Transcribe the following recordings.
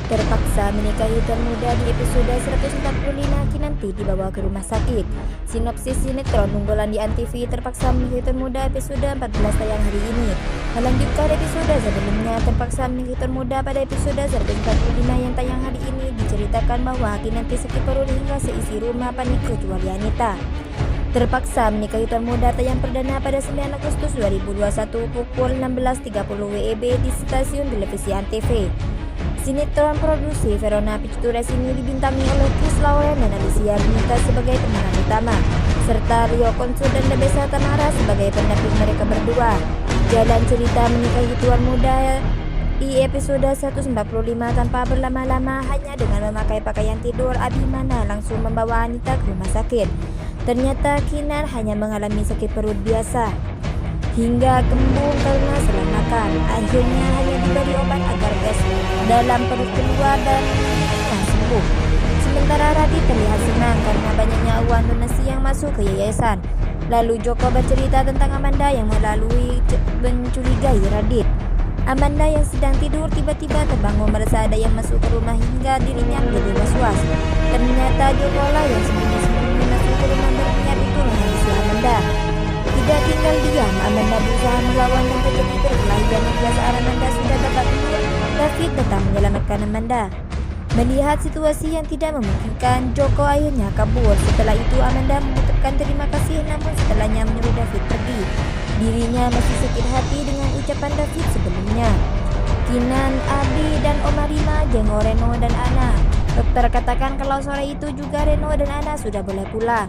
Terpaksa menikahi tuan muda di episode 145 Kinanti dibawa ke rumah sakit. Sinopsis sinetron unggulan di Antv Terpaksa menikahi tuan muda episode 14 tayang hari ini. Melanjutkan episode sebelumnya, Terpaksa menikahi tuan muda pada episode 145 yang tayang hari ini diceritakan bahwa Kinanti sakit perut hingga seisi rumah panik kecuali Anita. Terpaksa menikahi tuan muda tayang perdana pada 9 Agustus 2021 pukul 16.30 WIB di stasiun televisi Antv. Sinetron produksi Verona Pictures ini dibintangi oleh Chris Lauren dan Alicia Benita sebagai pemeran utama, serta Rio Consul dan Debesa Tamara sebagai pendamping mereka berdua. Jalan cerita menikahi tuan muda di episode 145 tanpa berlama-lama, hanya dengan memakai pakaian tidur, Abimana langsung membawa Anita ke rumah sakit. Ternyata Kinan hanya mengalami sakit perut biasa hingga kembung karena salah makan. Akhirnya hanya diberi obat agar gas dalam perut keluar dan sembuh. Sementara Radit terlihat senang karena banyaknya uang donasi yang masuk ke yayasan. Lalu Joko bercerita tentang Amanda yang mencurigai Radit. Amanda yang sedang tidur tiba-tiba terbangun merasa ada yang masuk ke rumah hingga dirinya menjadi was-was. Ternyata Joko lah yang sembunyi-sembunyi masuk ke rumah berniat untuk menghabisi Amanda. Tidak tinggal diam, Amanda berusaha melawan dan terjadi berkelahi dan hingga saat Amanda sudah dapat tidur, David datang menyelamatkan Amanda. Melihat situasi yang tidak memungkinkan, Joko akhirnya kabur. Setelah itu Amanda mengucapkan terima kasih, namun setelahnya menyuruh David pergi. Dirinya masih sakit hati dengan ucapan David sebelumnya. Kinan, Abi, dan Omarima jenguk Reno dan Ana. Dokter katakan kalau sore itu juga Reno dan Ana sudah boleh pulang.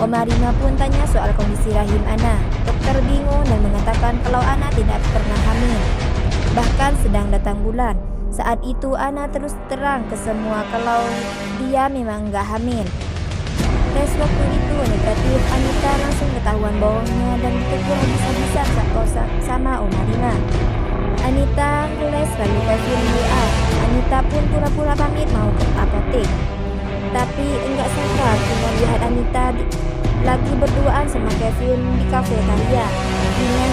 Omarima pun tanya soal kondisi rahim Ana. Dokter bingung dan mengatakan kalau Ana tidak pernah hamil, bahkan sedang datang bulan. Saat itu Ana terus terang ke semua kalau dia memang nggak hamil. Tes waktu itu negatif, Anita langsung ketahuan bohongnya dan ditegur habis-habisan sama Omarima. Anita ngeles lalu Kevin WA. Anita pun pura-pura pamit mau ke apotek. Tapi enggak sangka cuma lihat Anita lagi berduaan sama Kevin di kafetaria. Kinan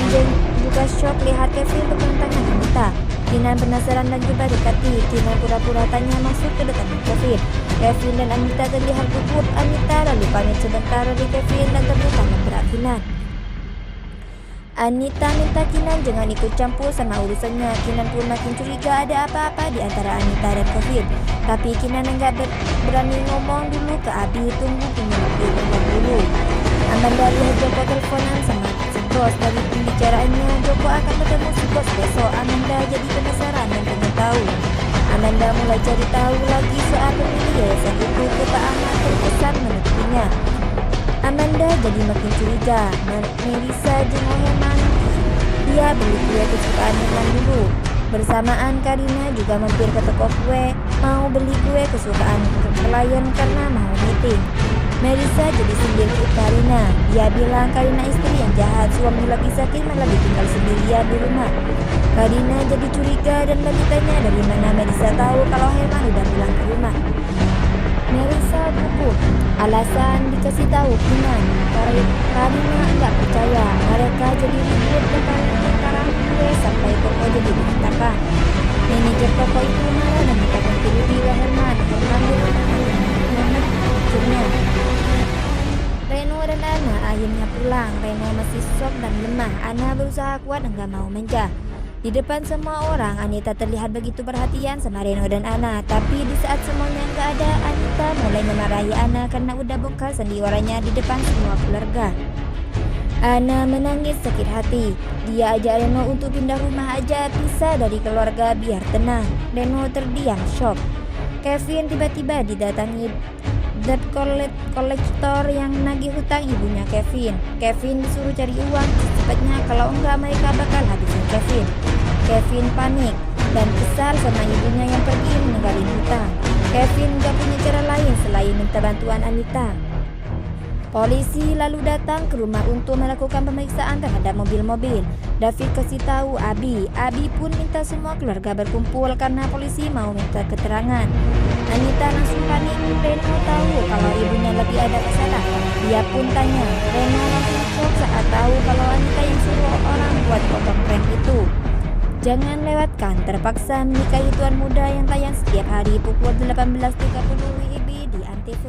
juga shock lihat Kevin pegang tangan Anita. Kinan penasaran dan coba dekati. Kinan pura-pura tanya masuk ke dekat Kevin. Kevin dan Anita terlihat gugup. Anita lalu pamit sebentar dari Kevin dan ternyata memberat Kinan. Anita minta Kinan jangan ikut campur sama urusannya. Kinan pun makin curiga ada apa-apa di antara Anita dan Kevin. Tapi Kinan enggak berani ngomong dulu ke Abi, tunggu penyelidikan dulu. Amanda lihat Joko teleponan sama si bos. Dari pembicaraannya, Joko akan bertemu si bos besok. Amanda jadi penasaran dan pengen tahu. Amanda mulai cari tahu lagi soal pemilik yayasan itu. Pak Ahmad terkesan menutupinya. Amanda jadi makin curiga. Melissa jenguk Herman. Dia beli kue kesukaan Herman dulu. Bersamaan Karina juga mampir ke toko kue, mau beli kue kesukaan klien karena mau meeting. Melissa jadi sindir ke Karina. Dia bilang Karina istri yang jahat, suami lagi sakit malah ditinggal sendirian di rumah. Karina jadi curiga dan lagi tanya dari mana Melissa tahu kalau Herman udah pulang ke rumah. Melissa gugup. Alasan dikasih tahu Kinan. Karina enggak percaya. Mereka jadi ribut tentang kue sampai toko jadi berantakan. Manajer toko itu marah dan minta ganti rugi ke Herman. Herman mengaturnya. Reno dan Ana akhirnya pulang. Reno masih shock dan lemah. Ana berusaha kuat dan gak mau menjah. Di depan semua orang, Anita terlihat begitu perhatian sama Reno dan Ana. Tapi di saat semuanya nggak ada, Anita mulai memarahi Ana karena udah bongkar sandiwaranya di depan semua keluarga. Ana menangis sakit hati. Dia ajak Reno untuk pindah rumah aja, pisah dari keluarga biar tenang. Reno terdiam shock. Kevin tiba-tiba didatangi debt collector yang nagih hutang ibunya Kevin. Kevin disuruh cari uang secepatnya, kalau enggak mereka bakal habisin Kevin. Kevin panik dan kesal sama ibunya yang pergi meninggalin hutang. Kevin gak punya cara lain selain minta bantuan Anita. Polisi lalu datang ke rumah untuk melakukan pemeriksaan terhadap mobil-mobil. David kasih tahu Abi. Abi pun minta semua keluarga berkumpul karena polisi mau minta keterangan. Anita langsung panik. Reno tahu kalau ibunya lagi ada masalah. Dia pun tanya. Reno langsung shock saat tahu kalau Anita yang suruh orang buat potong prank itu. Jangan lewatkan Terpaksa Menikahi Tuan Muda yang tayang setiap hari pukul 18.30 WIB di Antv.